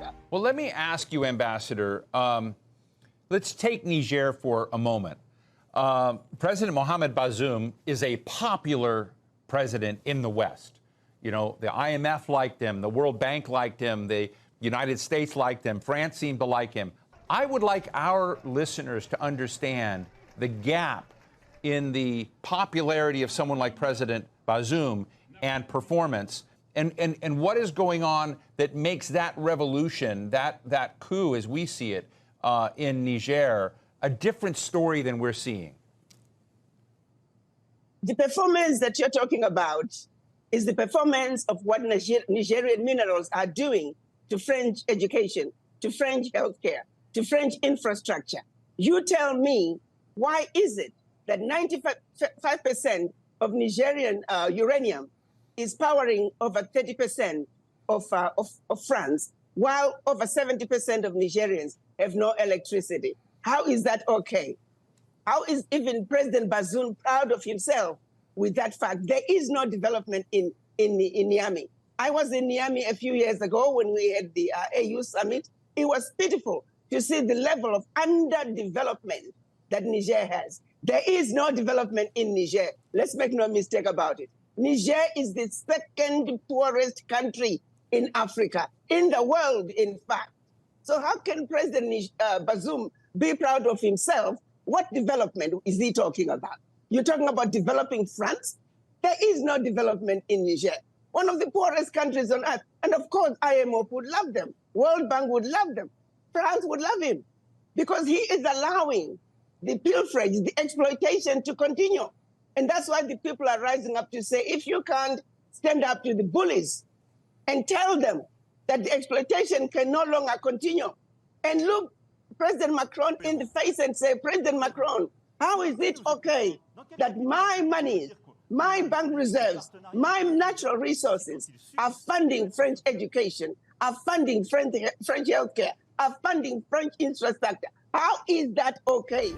Africa. Well, let me ask you, Ambassador, let's take Niger for a moment. President Mohamed Bazoum is a popular president in the West. You know, the IMF liked him, the World Bank liked him, the United States liked him, France seemed to like him. I would like our listeners to understand the gap in the popularity of someone like President Bazoum and performance, and what is going on that makes that revolution, that coup as we see it in Niger, a different story than we're seeing. The performance that you're talking about is the performance of what Nigerian minerals are doing to French education, to French healthcare, to French infrastructure. You tell me, why is it that 95% of Nigerian uranium is powering over 30% of France, while over 70% of Nigerians have no electricity? How is that okay? How is even President Bazoum proud of himself with that fact? There is no development in Niamey. I was in Niamey a few years ago when we had the AU summit. It was pitiful to see the level of underdevelopment that Niger has. There is no development in Niger. Let's make no mistake about it. Niger is the second poorest country in Africa, in the world, in fact. So how can President Bazoum be proud of himself? What development is he talking about? You're talking about developing France? There is no development in Niger, one of the poorest countries on earth. And of course, IMF would love them. World Bank would love them. France would love him because he is allowing the pilferage, the exploitation to continue. And that's why the people are rising up to say, if you can't stand up to the bullies and tell them that the exploitation can no longer continue, and look President Macron in the face and say, President Macron, how is it okay that my money, my bank reserves, my natural resources are funding French education, are funding French healthcare, are funding French infrastructure? How is that okay?